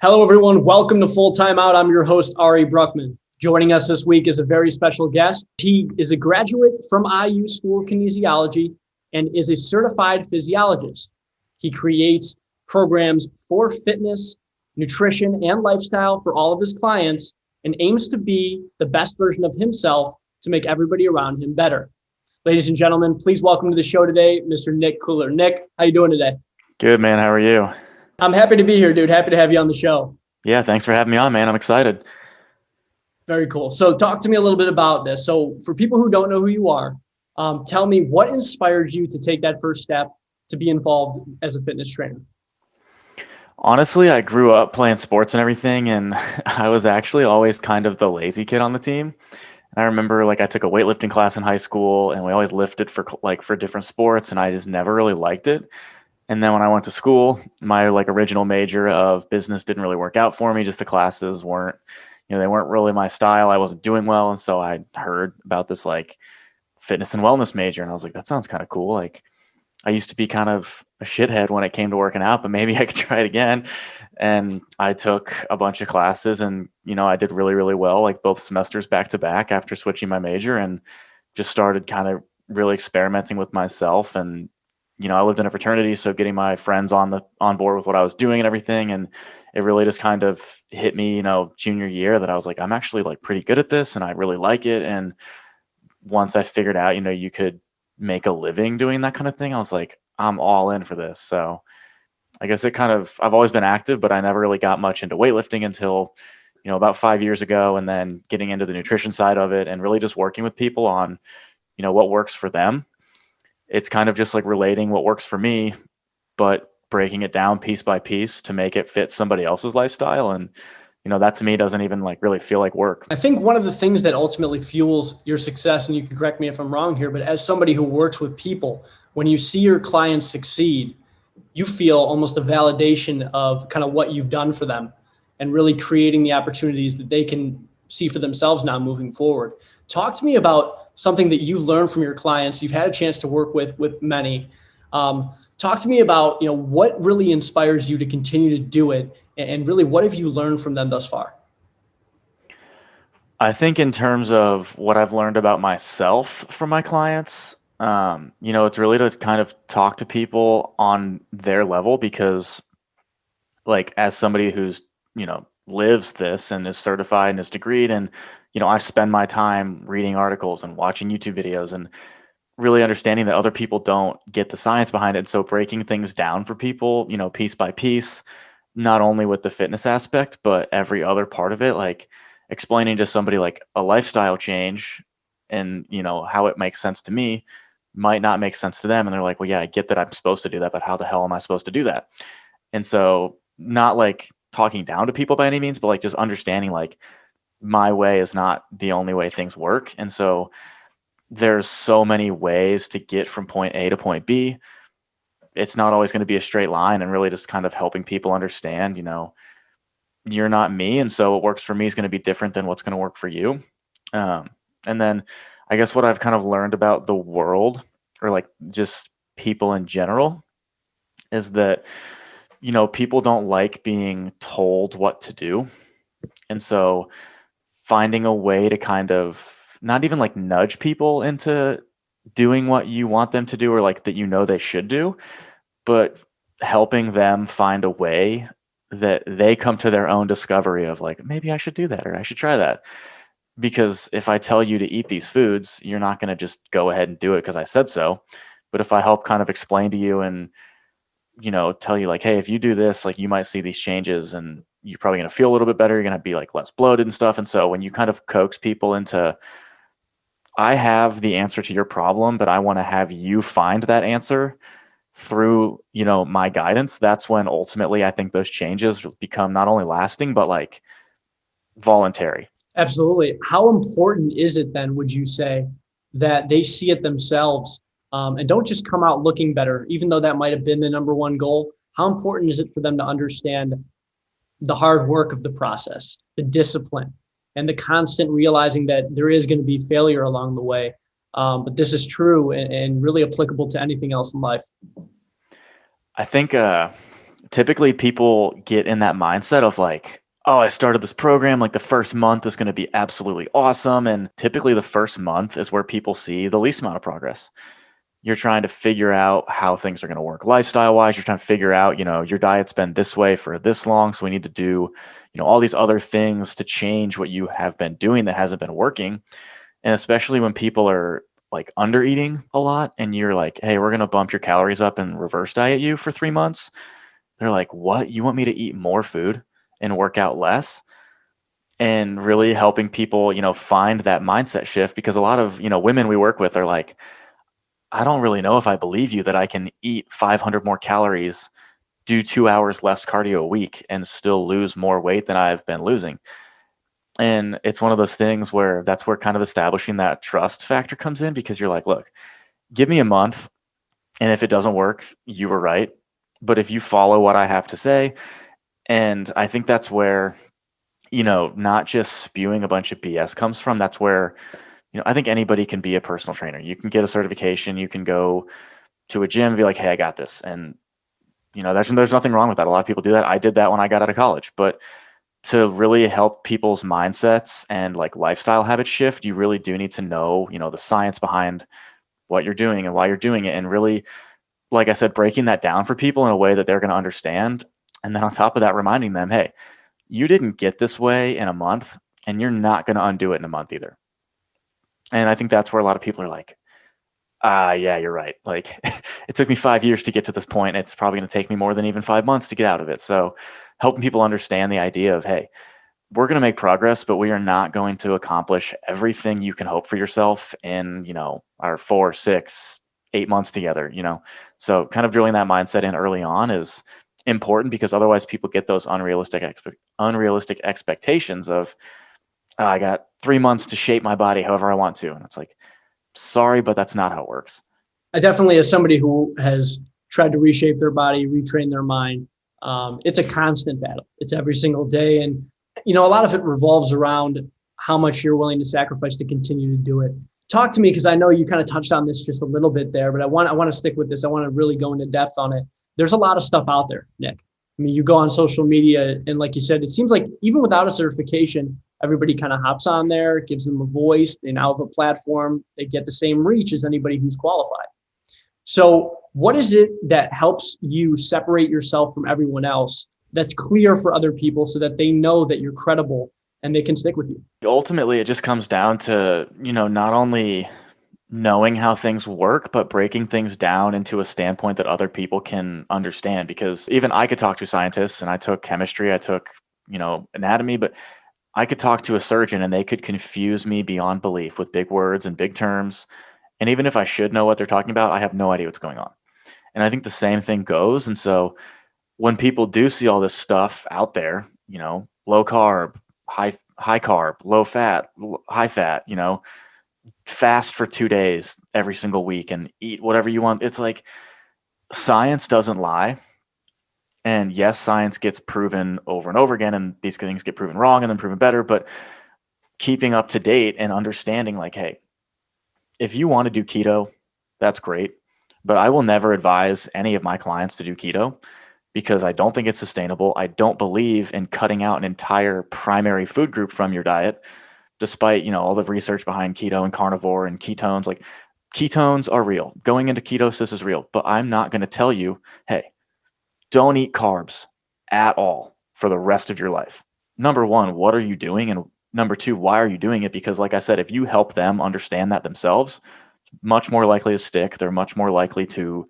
Hello, everyone. Welcome to Full Time Out. I'm your host, Ari Bruckman. Joining us this week is a very special guest. He is a graduate from IU School of Kinesiology and is a certified physiologist. He creates programs for fitness, nutrition, and lifestyle for all of his clients and aims to be the best version of himself to make everybody around him better. Ladies and gentlemen, please welcome to the show today, Mr. Nick Kuller. Nick, how you doing today? Good, man. How are you? I'm happy to be here, dude. Happy to have you on the show. Yeah, thanks for having me on, man. I'm excited. Very cool. So talk to me a little bit about this. So for people who don't know who you are, tell me what inspired you to take that first step to be involved as a fitness trainer? Honestly, I grew up playing sports and everything, and I was actually always kind of the lazy kid on the team. And I remember I took a weightlifting class in high school, and we always lifted for different sports, and I just never really liked it. And then when I went to school, my original major of business didn't really work out for me. Just the classes weren't, they weren't really my style. I wasn't doing well. And so I heard about this fitness and wellness major. And I was like, that sounds kind of cool. I used to be kind of a shithead when it came to working out, but maybe I could try it again. And I took a bunch of classes and, I did really, really well, both semesters back to back after switching my major, and just started kind of really experimenting with myself. And I lived in a fraternity, so getting my friends on board with what I was doing and everything. And it really just kind of hit me, junior year, that I was like, I'm actually pretty good at this and I really like it. And once I figured out, you could make a living doing that kind of thing, I was like, I'm all in for this. So I guess I've always been active, but I never really got much into weightlifting until, about 5 years ago. And then getting into the nutrition side of it and really just working with people on, what works for them. It's kind of just relating what works for me, but breaking it down piece by piece to make it fit somebody else's lifestyle. And, that to me doesn't even really feel like work. I think one of the things that ultimately fuels your success, and you can correct me if I'm wrong here, but as somebody who works with people, when you see your clients succeed, you feel almost a validation of kind of what you've done for them and really creating the opportunities that they can see for themselves now moving forward. Talk to me about something that you've learned from your clients. You've had a chance to work with many. Talk to me about, what really inspires you to continue to do it, and really what have you learned from them thus far? I think in terms of what I've learned about myself from my clients, it's really to kind of talk to people on their level, because as somebody who's, lives this and is certified and is degreed, and, I spend my time reading articles and watching YouTube videos and really understanding that other people don't get the science behind it. And so breaking things down for people, piece by piece, not only with the fitness aspect, but every other part of it, explaining to somebody a lifestyle change and, how it makes sense to me might not make sense to them. And they're like, well, yeah, I get that I'm supposed to do that, but how the hell am I supposed to do that? And so not talking down to people by any means, but just understanding my way is not the only way things work. And so there's so many ways to get from point A to point B. It's not always going to be a straight line, and really just kind of helping people understand, you're not me. And so what works for me is going to be different than what's going to work for you. And then I guess what I've kind of learned about the world, or just people in general, is that, people don't like being told what to do. And so finding a way to kind of not even nudge people into doing what you want them to do, or that they should do, but helping them find a way that they come to their own discovery of maybe I should do that, or I should try that. Because if I tell you to eat these foods, you're not going to just go ahead and do it because I said so. But if I help kind of explain to you and, tell you hey, if you do this, you might see these changes and you're probably going to feel a little bit better. You're going to be less bloated and stuff. And so when you kind of coax people into, I have the answer to your problem, but I want to have you find that answer through, my guidance, that's when ultimately I think those changes become not only lasting, but voluntary. Absolutely. How important is it then, would you say, that they see it themselves and don't just come out looking better, even though that might have been the number one goal? How important is it for them to understand the hard work of the process, the discipline, and the constant realizing that there is going to be failure along the way? But this is true and really applicable to anything else in life. I think typically people get in that mindset of like, oh, I started this program, like the first month is going to be absolutely awesome. And typically the first month is where people see the least amount of progress. You're trying to figure out how things are going to work lifestyle wise. You're trying to figure out, your diet's been this way for this long. So we need to do, all these other things to change what you have been doing that hasn't been working. And especially when people are like under eating a lot and you're like, hey, we're going to bump your calories up and reverse diet you for 3 months. They're like, what? You want me to eat more food and work out less? And really helping people, find that mindset shift, because a lot of, women we work with are like, I don't really know if I believe you that I can eat 500 more calories, do 2 hours less cardio a week, and still lose more weight than I've been losing. And it's one of those things where that's where kind of establishing that trust factor comes in, because you're like, look, give me a month. And if it doesn't work, you were right. But if you follow what I have to say, and I think that's where, not just spewing a bunch of BS comes from. That's where, I think anybody can be a personal trainer. You can get a certification. You can go to a gym and be like, hey, I got this. And, there's nothing wrong with that. A lot of people do that. I did that when I got out of college. But to really help people's mindsets and like lifestyle habits shift, you really do need to know, the science behind what you're doing and why you're doing it. And really, like I said, breaking that down for people in a way that they're going to understand. And then on top of that, reminding them, hey, you didn't get this way in a month and you're not going to undo it in a month either. And I think that's where a lot of people are like, yeah, you're right. Like it took me 5 years to get to this point. It's probably going to take me more than even 5 months to get out of it. So helping people understand the idea of, hey, we're going to make progress, but we are not going to accomplish everything you can hope for yourself in, our 4, 6, 8 months together, So kind of drilling that mindset in early on is important, because otherwise people get those unrealistic expectations of, I got 3 months to shape my body however I want to. And it's like, sorry, but that's not how it works. I definitely, as somebody who has tried to reshape their body, retrain their mind, it's a constant battle. It's every single day. And, a lot of it revolves around how much you're willing to sacrifice to continue to do it. Talk to me, because I know you kind of touched on this just a little bit there, but I want to stick with this. I want to really go into depth on it. There's a lot of stuff out there, Nick. I mean, you go on social media and like you said, it seems like even without a certification, everybody kind of hops on there, gives them a voice. They now have a platform. They get the same reach as anybody who's qualified. So what is it that helps you separate yourself from everyone else that's clear for other people so that they know that you're credible and they can stick with you? Ultimately, it just comes down to, not only knowing how things work, but breaking things down into a standpoint that other people can understand. Because even I could talk to scientists, and I took chemistry, I took, anatomy, but I could talk to a surgeon and they could confuse me beyond belief with big words and big terms. And even if I should know what they're talking about, I have no idea what's going on. And I think the same thing goes. And so when people do see all this stuff out there, low carb, high carb, low fat, high fat, fast for 2 days every single week and eat whatever you want. It's like, science doesn't lie. And yes, science gets proven over and over again, and these things get proven wrong and then proven better. But keeping up to date and understanding, like, hey, if you want to do keto, that's great. But I will never advise any of my clients to do keto, because I don't think it's sustainable. I don't believe in cutting out an entire primary food group from your diet, despite, all the research behind keto and carnivore and ketones. Like, ketones are real. Going into ketosis is real. But I'm not going to tell you, hey, don't eat carbs at all for the rest of your life. Number one, what are you doing? And number two, why are you doing it? Because like I said, if you help them understand that themselves, much more likely to stick. They're much more likely to,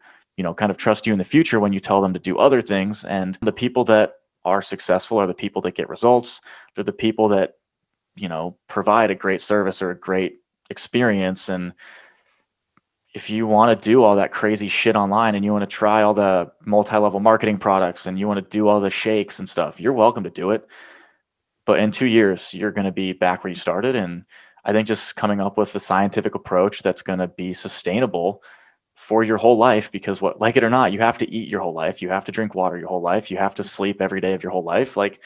kind of trust you in the future when you tell them to do other things. And the people that are successful are the people that get results. They're the people that, provide a great service or a great experience. And if you want to do all that crazy shit online and you want to try all the multi-level marketing products and you want to do all the shakes and stuff, you're welcome to do it. But in 2 years, you're going to be back where you started. And I think just coming up with the scientific approach that's going to be sustainable for your whole life, because like it or not, you have to eat your whole life. You have to drink water your whole life. You have to sleep every day of your whole life. Like,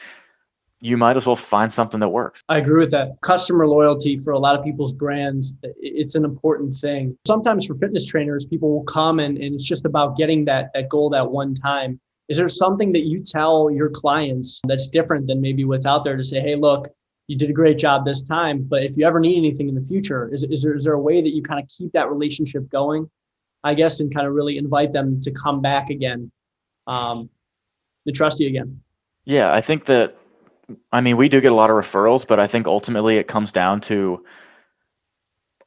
you might as well find something that works. I agree with that. Customer loyalty for a lot of people's brands, it's an important thing. Sometimes for fitness trainers, people will come and it's just about getting that goal that one time. Is there something that you tell your clients that's different than maybe what's out there to say, hey, look, you did a great job this time, but if you ever need anything in the future, is there a way that you kind of keep that relationship going, I guess, and kind of really invite them to come back again, to trust you again? Yeah, I think that, I mean, we do get a lot of referrals, but I think ultimately it comes down to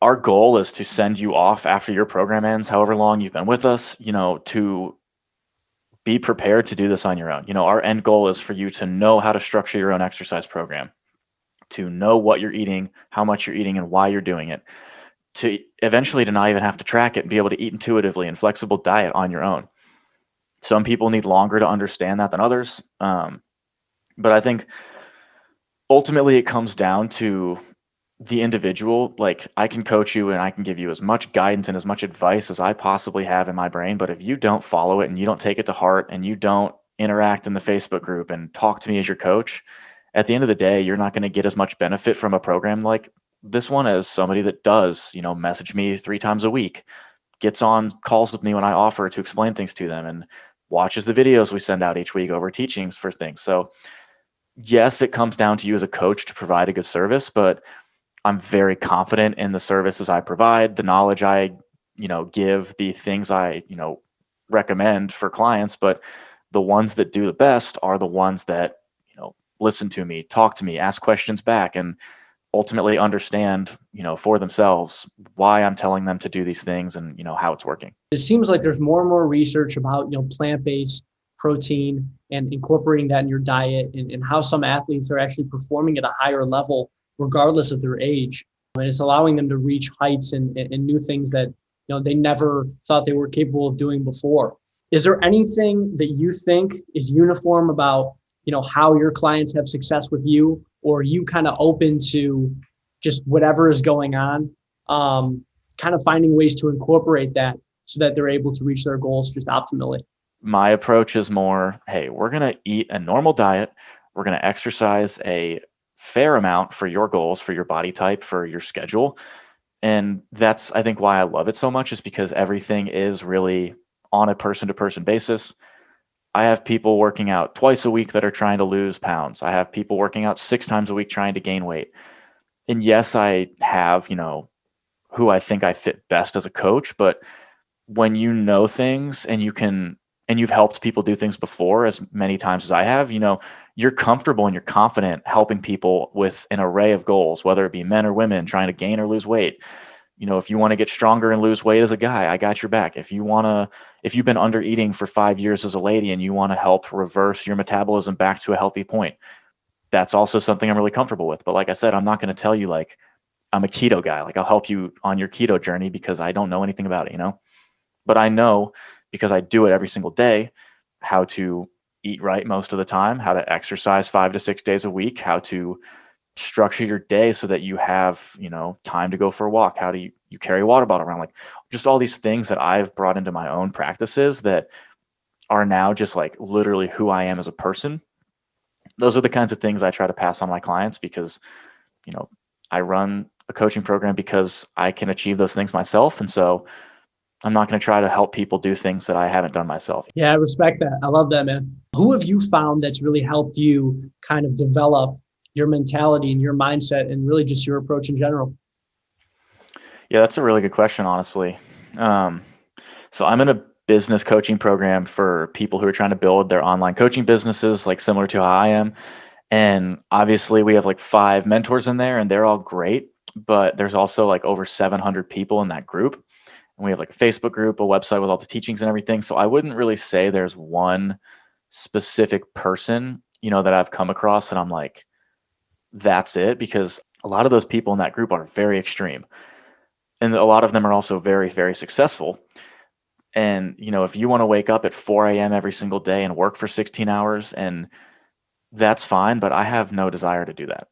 our goal is to send you off after your program ends, however long you've been with us, to be prepared to do this on your own. Our end goal is for you to know how to structure your own exercise program, to know what you're eating, how much you're eating, and why you're doing it, to eventually to not even have to track it and be able to eat intuitively and flexible diet on your own. Some people need longer to understand that than others. But I think ultimately it comes down to the individual. Like, I can coach you and I can give you as much guidance and as much advice as I possibly have in my brain. But if you don't follow it and you don't take it to heart and you don't interact in the Facebook group and talk to me as your coach, at the end of the day, you're not going to get as much benefit from a program like this one as somebody that does, message me 3 times a week, gets on calls with me when I offer to explain things to them, and watches the videos we send out each week over teachings for things. So yes, it comes down to you as a coach to provide a good service, but I'm very confident in the services I provide, the knowledge I, give, the things I, recommend for clients. But the ones that do the best are the ones that, listen to me, talk to me, ask questions back, and ultimately understand, for themselves why I'm telling them to do these things and, how it's working. It seems like there's more and more research about, plant-based protein and incorporating that in your diet, and how some athletes are actually performing at a higher level regardless of their age. And it's allowing them to reach heights and new things that, they never thought they were capable of doing before. Is there anything that you think is uniform about, how your clients have success with you, or are you kind of open to just whatever is going on, kind of finding ways to incorporate that so that they're able to reach their goals just optimally? My approach is more, hey, we're going to eat a normal diet. We're going to exercise a fair amount for your goals, for your body type, for your schedule. And that's, I think, why I love it so much, is because everything is really on a person to person basis. I have people working out twice a week that are trying to lose pounds. I have people working out 6 times a week trying to gain weight. And yes, I have, who I think I fit best as a coach, but when you know things and you've helped people do things before as many times as I have, you're comfortable and you're confident helping people with an array of goals, whether it be men or women trying to gain or lose weight. If you want to get stronger and lose weight as a guy, I got your back. If you've been under eating for 5 years as a lady and you want to help reverse your metabolism back to a healthy point, that's also something I'm really comfortable with. But like I said, I'm not going to tell you like I'm a keto guy. Like, I'll help you on your keto journey because I don't know anything about it, but I know, because I do it every single day, how to eat right most of the time, how to exercise 5 to 6 days a week, how to structure your day so that you have, time to go for a walk. How do you carry a water bottle around? Like, just all these things that I've brought into my own practices that are now just like literally who I am as a person. Those are the kinds of things I try to pass on my clients because, you know, I run a coaching program because I can achieve those things myself. And so I'm not going to try to help people do things that I haven't done myself. Yeah, I respect that. I love that, man. Who have you found that's really helped you kind of develop your mentality and your mindset and really just your approach in general? Yeah, that's a really good question, honestly. Um, so I'm in a business coaching program for people who are trying to build their online coaching businesses, like similar to how I am. And obviously, we have like 5 mentors in there, and they're all great. But there's also like over 700 people in that group. And we have like a Facebook group, a website with all the teachings and everything. So I wouldn't really say there's one specific person, that I've come across and I'm like, that's it, because a lot of those people in that group are very extreme. And a lot of them are also very, very successful. And, if you want to wake up at 4 a.m. every single day and work for 16 hours, and that's fine, but I have no desire to do that.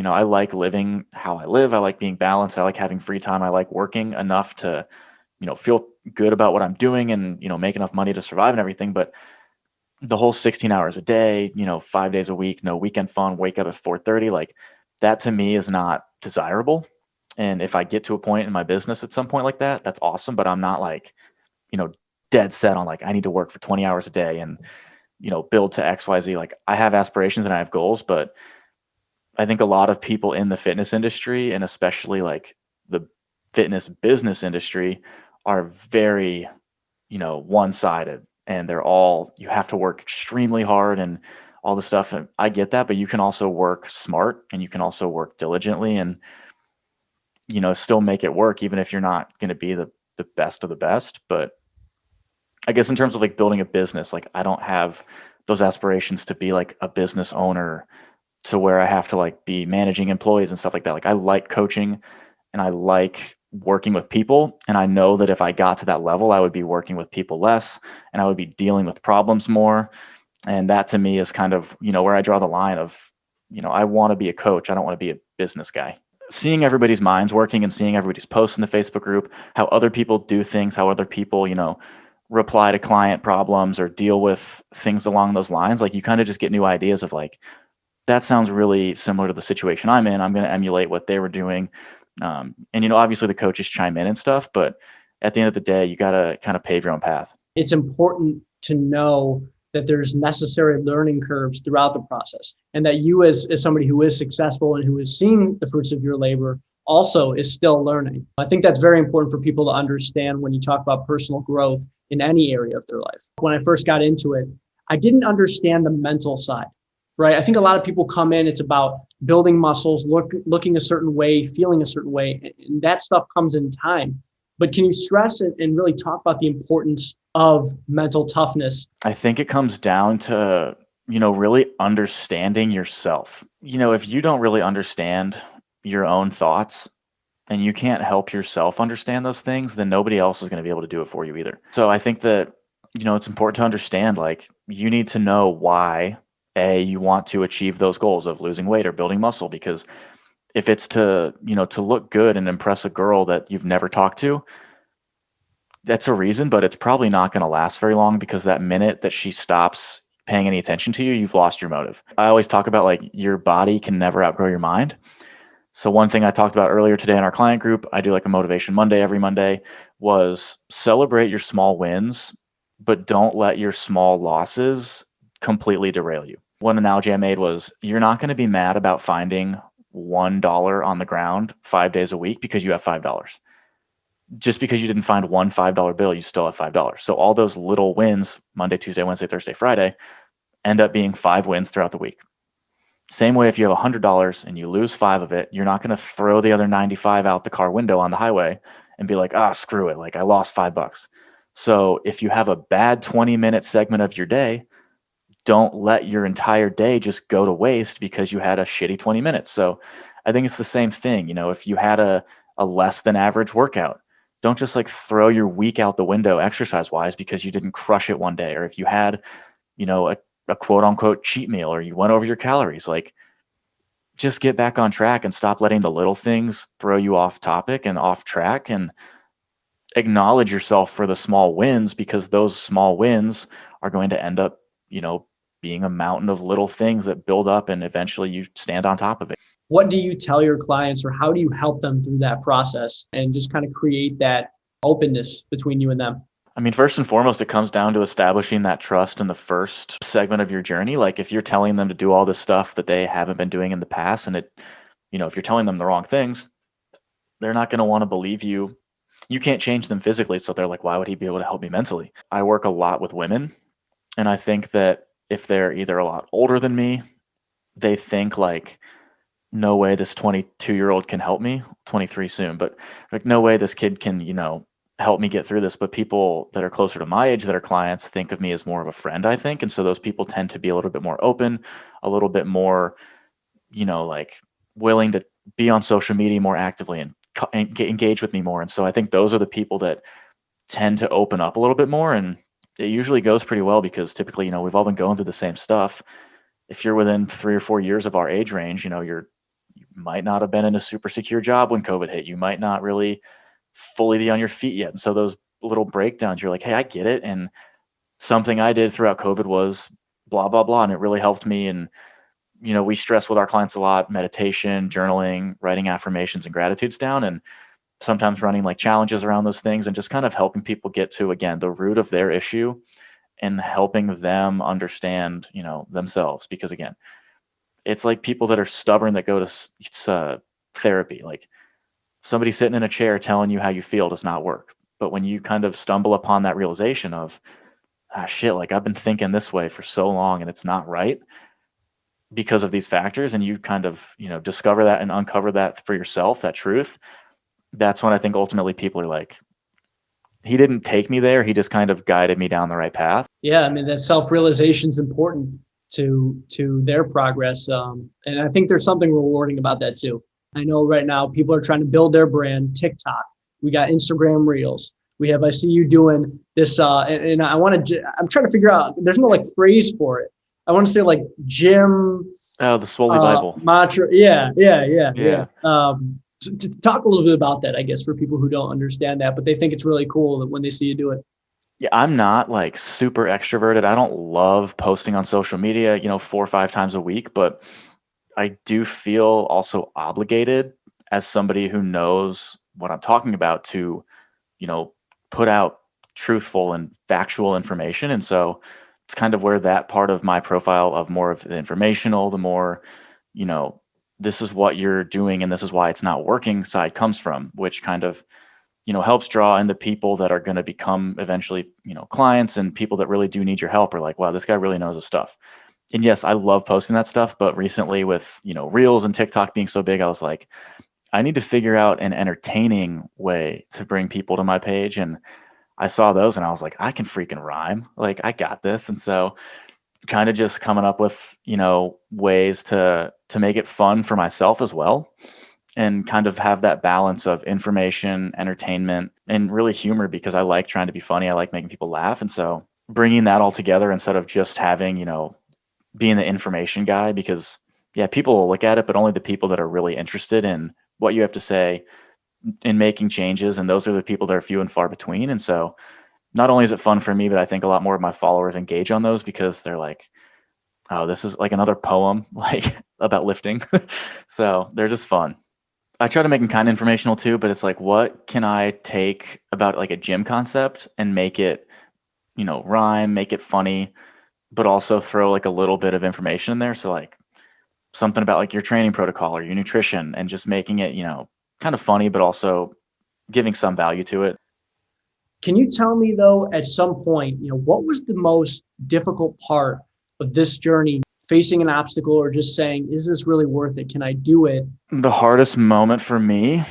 I like living how I live. I like being balanced. I like having free time. I like working enough to, feel good about what I'm doing and, make enough money to survive and everything. But the whole 16 hours a day, 5 days a week, no weekend fun, wake up at 4:30, like that to me is not desirable. And if I get to a point in my business at some point like that, that's awesome. But I'm not like, you know, dead set on like, I need to work for 20 hours a day and, build to XYZ. Like I have aspirations and I have goals, but I think a lot of people in the fitness industry, and especially like the fitness business industry, are very, one-sided, and you have to work extremely hard and all the stuff. And I get that, but you can also work smart and you can also work diligently and, still make it work, even if you're not going to be the best of the best. But I guess in terms of like building a business, like I don't have those aspirations to be like a business owner to where I have to like be managing employees and stuff like that. Like I like coaching and I like working with people. And I know that if I got to that level, I would be working with people less and I would be dealing with problems more. And that to me is kind of, where I draw the line of, I want to be a coach. I don't want to be a business guy. Seeing everybody's minds working and seeing everybody's posts in the Facebook group, how other people do things, how other people, reply to client problems or deal with things along those lines. Like you kind of just get new ideas of like, that sounds really similar to the situation I'm in. I'm going to emulate what they were doing. And obviously the coaches chime in and stuff, but at the end of the day, you got to kind of pave your own path. It's important to know that there's necessary learning curves throughout the process, and that you as somebody who is successful and who is seeing the fruits of your labor also is still learning. I think that's very important for people to understand when you talk about personal growth in any area of their life. When I first got into it, I didn't understand the mental side, right? I think a lot of people come in, it's about building muscles, looking a certain way, feeling a certain way, and that stuff comes in time. But can you stress and really talk about the importance of mental toughness? I think it comes down to, really understanding yourself. If you don't really understand your own thoughts and you can't help yourself understand those things, then nobody else is going to be able to do it for you either. So I think that, it's important to understand, like, you need to know why, you want to achieve those goals of losing weight or building muscle, because if it's to, to look good and impress a girl that you've never talked to, that's a reason, but it's probably not going to last very long, because that minute that she stops paying any attention to you, you've lost your motive. I always talk about like your body can never outgrow your mind. So one thing I talked about earlier today in our client group, I do like a motivation Monday every Monday, was celebrate your small wins, but don't let your small losses completely derail you. One analogy I made was, you're not going to be mad about finding $1 on the ground 5 days a week because you have $5. Just because you didn't find one $5 bill, you still have $5. So all those little wins, Monday, Tuesday, Wednesday, Thursday, Friday, end up being 5 wins throughout the week. Same way, if you have $100 and you lose 5 of it, you're not going to throw the other 95 out the car window on the highway and be like, screw it, like I lost $5. So if you have a bad 20-minute segment of your day, don't let your entire day just go to waste because you had a shitty 20 minutes. So I think it's the same thing. If you had a less than average workout, don't just like throw your week out the window exercise wise because you didn't crush it one day. Or if you had, a quote unquote cheat meal, or you went over your calories, like just get back on track and stop letting the little things throw you off topic and off track, and acknowledge yourself for the small wins, because those small wins are going to end up, being a mountain of little things that build up and eventually you stand on top of it. What do you tell your clients, or how do you help them through that process and just kind of create that openness between you and them? I mean, first and foremost, it comes down to establishing that trust in the first segment of your journey. Like if you're telling them to do all this stuff that they haven't been doing in the past, and if you're telling them the wrong things, they're not going to want to believe you. You can't change them physically. So they're like, why would he be able to help me mentally? I work a lot with women. And I think that if they're either a lot older than me, they think like, no way this 22-year-old can help me, 23 soon, but like, no way this kid can, help me get through this. But people that are closer to my age that are clients think of me as more of a friend, I think. And so those people tend to be a little bit more open, a little bit more, like willing to be on social media more actively and engage with me more. And so I think those are the people that tend to open up a little bit more. And it usually goes pretty well because typically, we've all been going through the same stuff. If you're within 3 or 4 years of our age range, you might not have been in a super secure job when COVID hit. You might not really fully be on your feet yet. And so those little breakdowns, you're like, hey, I get it. And something I did throughout COVID was blah, blah, blah. And it really helped me. And, we stress with our clients a lot, meditation, journaling, writing affirmations and gratitudes down, and sometimes running like challenges around those things and just kind of helping people get to, again, the root of their issue and helping them understand, themselves. Because again, it's like people that are stubborn that go to therapy. Like somebody sitting in a chair telling you how you feel does not work. But when you kind of stumble upon that realization of, shit, like I've been thinking this way for so long and it's not right because of these factors, and you kind of, discover that and uncover that for yourself, that truth, that's when I think ultimately people are like, he didn't take me there. He just kind of guided me down the right path. Yeah, I mean, that self-realization is important to their progress. And I think there's something rewarding about that too. I know right now people are trying to build their brand. TikTok, we got Instagram Reels. I see you doing this, and I'm trying to figure out, there's no like phrase for it. I want to say like gym. Oh, the Swoley Bible. Mantra. Yeah. Yeah. To talk a little bit about that, I guess, for people who don't understand that, but they think it's really cool that when they see you do it. Yeah, I'm not like super extroverted. I don't love posting on social media, 4 or 5 times a week, but I do feel also obligated as somebody who knows what I'm talking about to, put out truthful and factual information. And so it's kind of where that part of my profile of more of the informational, the more, you know, this is what you're doing and this is why it's not working side comes from, which kind of, helps draw in the people that are going to become eventually, clients, and people that really do need your help are like, wow, this guy really knows his stuff. And yes, I love posting that stuff, but recently with, Reels and TikTok being so big, I was like, I need to figure out an entertaining way to bring people to my page. And I saw those and I was like, I can freaking rhyme. Like I got this. And so kind of just coming up with, ways to make it fun for myself as well, and kind of have that balance of information, entertainment, and really humor, because I like trying to be funny. I like making people laugh. And so bringing that all together instead of just having, being the information guy, because yeah, people will look at it, but only the people that are really interested in what you have to say in making changes. And those are the people that are few and far between. And so not only is it fun for me, but I think a lot more of my followers engage on those because they're like, oh, this is like another poem, like about lifting. So they're just fun. I try to make them kind of informational too, but it's like, what can I take about like a gym concept and make it, rhyme, make it funny, but also throw like a little bit of information in there. So like something about like your training protocol or your nutrition, and just making it, kind of funny, but also giving some value to it. Can you tell me though, at some point, what was the most difficult part of this journey, facing an obstacle or just saying, is this really worth it? Can I do it? The hardest moment for me,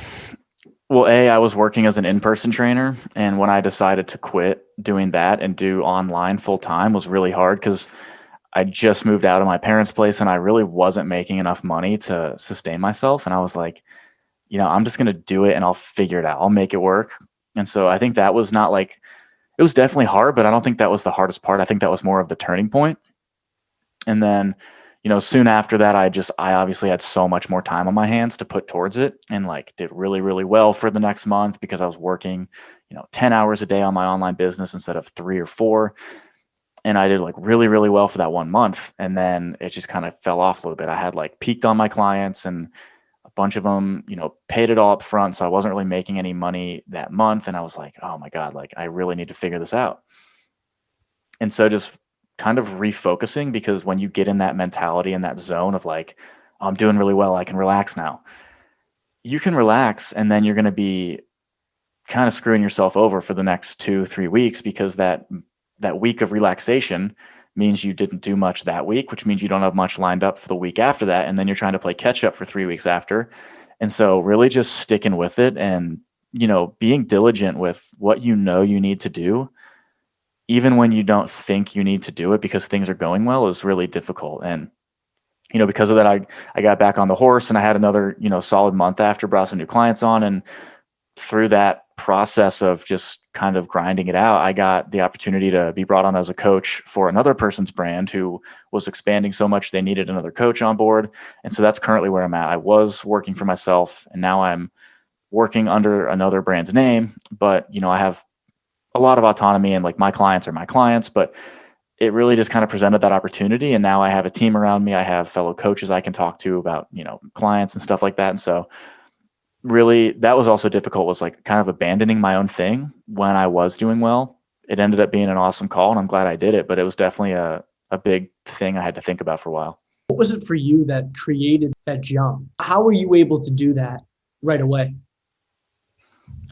well, I was working as an in-person trainer, and when I decided to quit doing that and do online full time was really hard because I just moved out of my parents' place and I really wasn't making enough money to sustain myself. And I was like, I'm just going to do it and I'll figure it out. I'll make it work. And so I think that was not like, it was definitely hard, but I don't think that was the hardest part. I think that was more of the turning point. And then, soon after that, I obviously had so much more time on my hands to put towards it, and like did really, really well for the next month because I was working, 10 hours a day on my online business instead of 3 or 4. And I did like really, really well for that 1 month. And then it just kind of fell off a little bit. I had like peaked on my clients, and a bunch of them, paid it all up front. So I wasn't really making any money that month. And I was like, oh my God, like I really need to figure this out. And so just kind of refocusing, because when you get in that mentality and that zone of like, I'm doing really well, I can relax now. You can relax, and then you're going to be kind of screwing yourself over for the next 2-3 weeks, because that week of relaxation means you didn't do much that week, which means you don't have much lined up for the week after that. And then you're trying to play catch up for 3 weeks after. And so really just sticking with it and, being diligent with what you need to do, even when you don't think you need to do it because things are going well, is really difficult. And, because of that, I got back on the horse, and I had another, solid month after, brought some new clients on. And through that process of just kind of grinding it out, I got the opportunity to be brought on as a coach for another person's brand who was expanding so much they needed another coach on board. And so that's currently where I'm at. I was working for myself, and now I'm working under another brand's name, but I have a lot of autonomy, and like my clients are my clients, but it really just kind of presented that opportunity. And now I have a team around me. I have fellow coaches I can talk to about, clients and stuff like that. And so really that was also difficult, was like kind of abandoning my own thing when I was doing well. it ended up being an awesome call, and I'm glad I did it, but it was definitely a big thing I had to think about for a while. What was it for you that created that jump? How were you able to do that right away?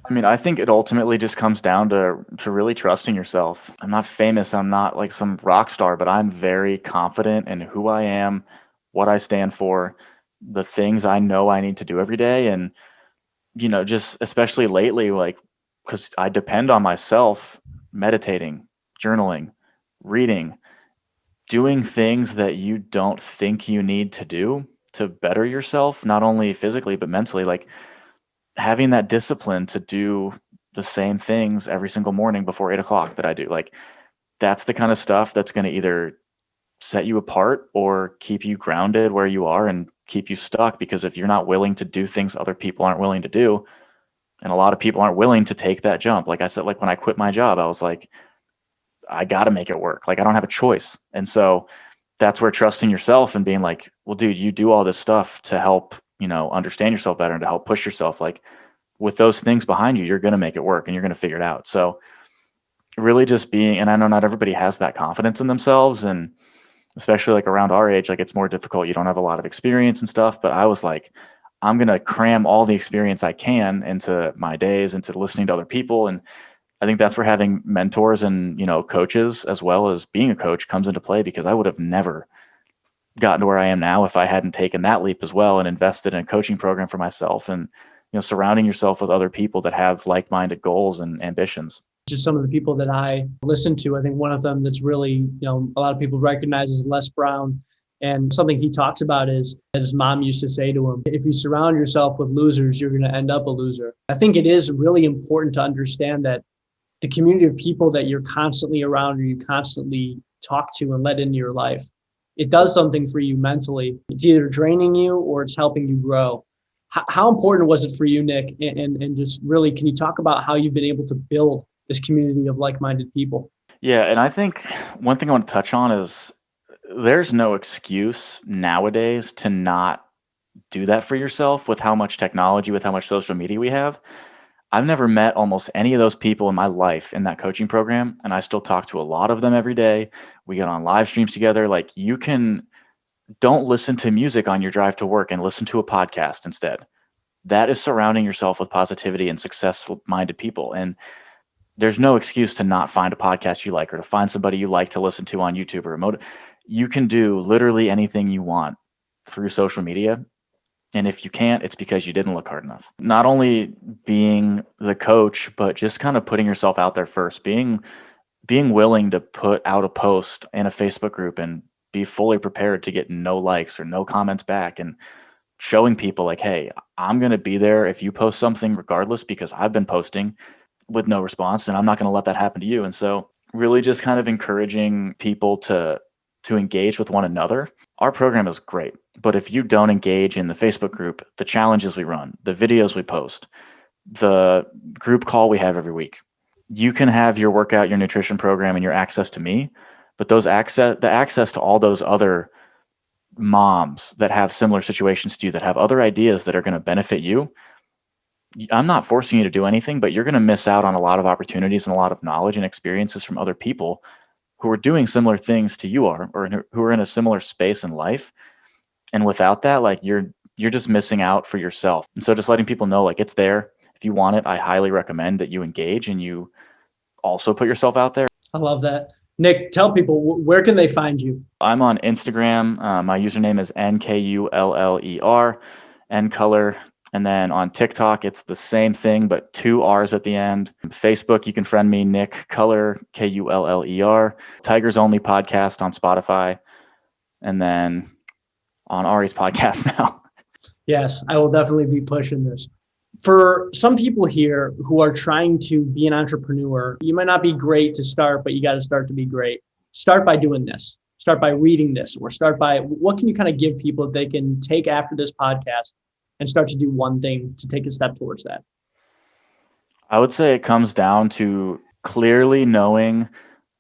I mean, I think it ultimately just comes down to really trusting yourself. I'm not famous, I'm not like some rock star, but I'm very confident in who I am, what I stand for, the things I know I need to do every day. And, just especially lately, like, because I depend on myself, meditating, journaling, reading, doing things that you don't think you need to do to better yourself, not only physically, but mentally. Like, having that discipline to do the same things every single morning before 8 o'clock that I do, like, that's the kind of stuff that's going to either set you apart or keep you grounded where you are and keep you stuck. Because if you're not willing to do things other people aren't willing to do, and a lot of people aren't willing to take that jump. Like I said, like when I quit my job, I was like, I got to make it work. Like I don't have a choice. And so that's where trusting yourself and being like, well, dude, you do all this stuff to help, understand yourself better and to help push yourself. Like, with those things behind you, you're going to make it work and you're going to figure it out. So really just being, and I know not everybody has that confidence in themselves. And especially like around our age, like it's more difficult. You don't have a lot of experience and stuff, but I was like, I'm going to cram all the experience I can into my days, into listening to other people. And I think that's where having mentors and, coaches, as well as being a coach, comes into play, because I would have never gotten to where I am now if I hadn't taken that leap as well and invested in a coaching program for myself, and surrounding yourself with other people that have like-minded goals and ambitions. Just some of the people that I listen to, I think one of them that's really, a lot of people recognize is Les Brown. And something he talks about is that his mom used to say to him, if you surround yourself with losers, you're going to end up a loser. I think it is really important to understand that the community of people that you're constantly around or you constantly talk to and let into your life, it does something for you mentally. It's either draining you or it's helping you grow. How important was it for you, Nick? And just really, can you talk about how you've been able to build this community of like-minded people? Yeah, and I think one thing I want to touch on is there's no excuse nowadays to not do that for yourself with how much technology, with how much social media we have. I've never met almost any of those people in my life in that coaching program, and I still talk to a lot of them every day. We get on live streams together. Like, don't listen to music on your drive to work and listen to a podcast instead. That is surrounding yourself with positivity and successful minded people. And there's no excuse to not find a podcast you like, or to find somebody you like to listen to on YouTube or remote. You can do literally anything you want through social media. And if you can't, it's because you didn't look hard enough. Not only being the coach, but just kind of putting yourself out there first, being willing to put out a post in a Facebook group and be fully prepared to get no likes or no comments back, and showing people like, hey, I'm going to be there if you post something regardless, because I've been posting with no response and I'm not going to let that happen to you. And so really just kind of encouraging people to engage with one another. Our program is great, but if you don't engage in the Facebook group, the challenges we run, the videos we post, the group call we have every week, you can have your workout, your nutrition program, and your access to me, but the access to all those other moms that have similar situations to you, that have other ideas that are going to benefit you. I'm not forcing you to do anything, but you're going to miss out on a lot of opportunities and a lot of knowledge and experiences from other people who are doing similar things to you are, or who are in a similar space in life. And without that, like, you're just missing out for yourself. And so just letting people know, like, it's there. If you want it, I highly recommend that you engage and you also put yourself out there. I love that. Nick, tell people, where can they find you? I'm on Instagram. My username is NKULLER, Nkuller. And then on TikTok, it's the same thing, but 2 R's at the end. Facebook, you can friend me, Nick Kuller, Kuller. Tigers Only podcast on Spotify. And then on Ari's podcast now. Yes, I will definitely be pushing this. For some people here who are trying to be an entrepreneur, you might not be great to start, but you got to start to be great. Start by doing this. Start by reading this, or start by, what can you kind of give people that they can take after this podcast and start to do one thing to take a step towards that? I would say it comes down to clearly knowing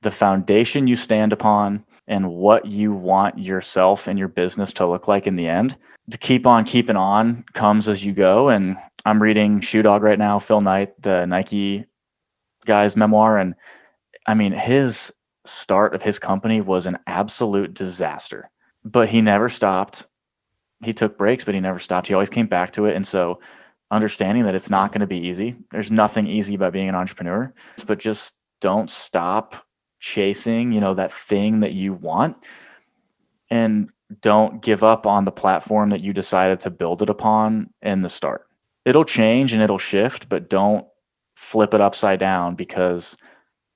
the foundation you stand upon and what you want yourself and your business to look like in the end. To keep on keeping on comes as you go. And I'm reading Shoe Dog right now, Phil Knight, the Nike guy's memoir. And I mean, his start of his company was an absolute disaster, but he never stopped. He took breaks, but he never stopped. He always came back to it. And so understanding that it's not going to be easy. There's nothing easy about being an entrepreneur, but just don't stop chasing, that thing that you want, and don't give up on the platform that you decided to build it upon in the start. It'll change and it'll shift, but don't flip it upside down because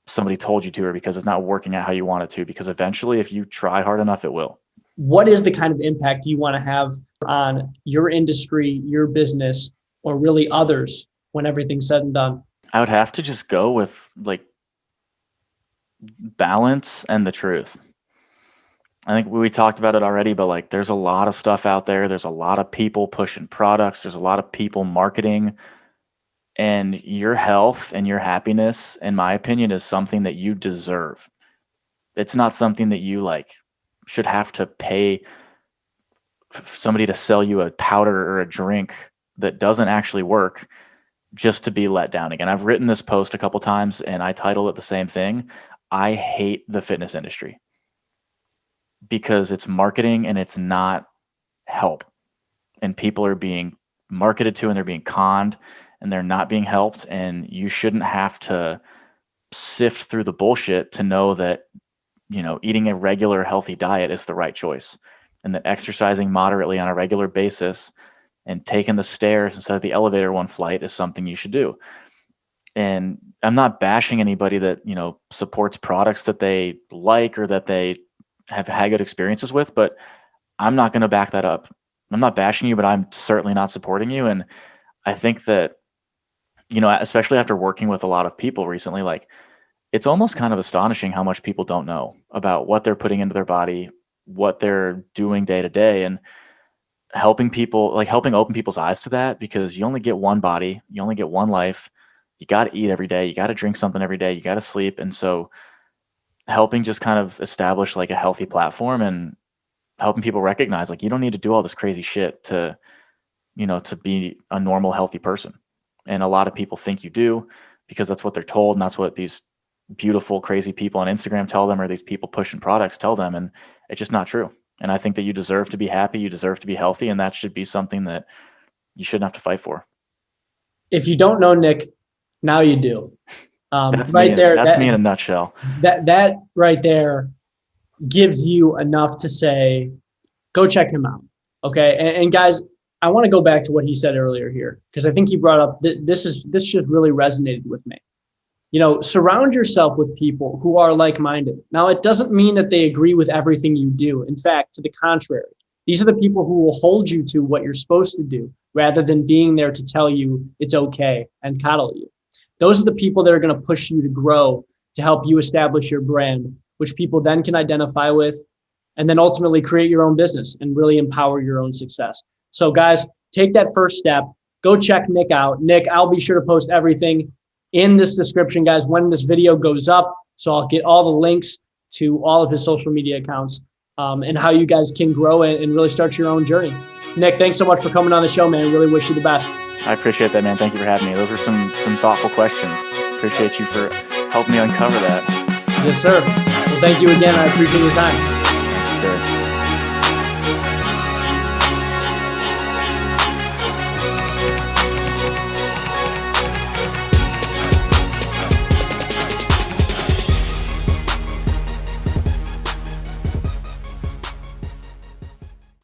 somebody told you to, or because it's not working out how you want it to, because eventually if you try hard enough, it will. What is the kind of impact you want to have on your industry, your business, or really others when everything's said and done? I would have to just go with like balance and the truth. I think we talked about it already, but like there's a lot of stuff out there. There's a lot of people pushing products. There's a lot of people marketing, and your health and your happiness, in my opinion, is something that you deserve. It's not something that you like should have to pay somebody to sell you a powder or a drink that doesn't actually work just to be let down again. I've written this post a couple times and I titled it the same thing. I hate the fitness industry because it's marketing and it's not help. And people are being marketed to and they're being conned and they're not being helped. And you shouldn't have to sift through the bullshit to know that, eating a regular healthy diet is the right choice, and that exercising moderately on a regular basis and taking the stairs instead of the elevator one flight is something you should do. And I'm not bashing anybody that, supports products that they like or that they have had good experiences with, but I'm not going to back that up. I'm not bashing you, but I'm certainly not supporting you. And I think that, especially after working with a lot of people recently, like it's almost kind of astonishing how much people don't know about what they're putting into their body, what they're doing day to day, and helping open people's eyes to that, because you only get one body, you only get one life. You got to eat every day. You got to drink something every day. You got to sleep. And so helping just kind of establish like a healthy platform and helping people recognize like you don't need to do all this crazy shit to be a normal, healthy person. And a lot of people think you do because that's what they're told. And that's what these beautiful, crazy people on Instagram tell them, or these people pushing products tell them. And it's just not true. And I think that you deserve to be happy. You deserve to be healthy. And that should be something that you shouldn't have to fight for. If you don't know Nick, now you do. That's right there. That's me in a nutshell. That right there gives you enough to say, go check him out. Okay. And guys, I want to go back to what he said earlier here, because I think he brought up this just really resonated with me. Surround yourself with people who are like-minded. Now, it doesn't mean that they agree with everything you do. In fact, to the contrary, these are the people who will hold you to what you're supposed to do rather than being there to tell you it's okay and coddle you. Those are the people that are going to push you to grow, to help you establish your brand, which people then can identify with, and then ultimately create your own business and really empower your own success. So guys, take that first step. Go check Nick out. Nick, I'll be sure to post everything in this description, guys, when this video goes up. So I'll get all the links to all of his social media accounts and how you guys can grow and really start your own journey. Nick, thanks so much for coming on the show, man. I really wish you the best. I appreciate that, man. Thank you for having me. Those were some thoughtful questions. Appreciate you for helping me uncover that. Yes, sir. Well, thank you again. I appreciate your time. Thank you, sir.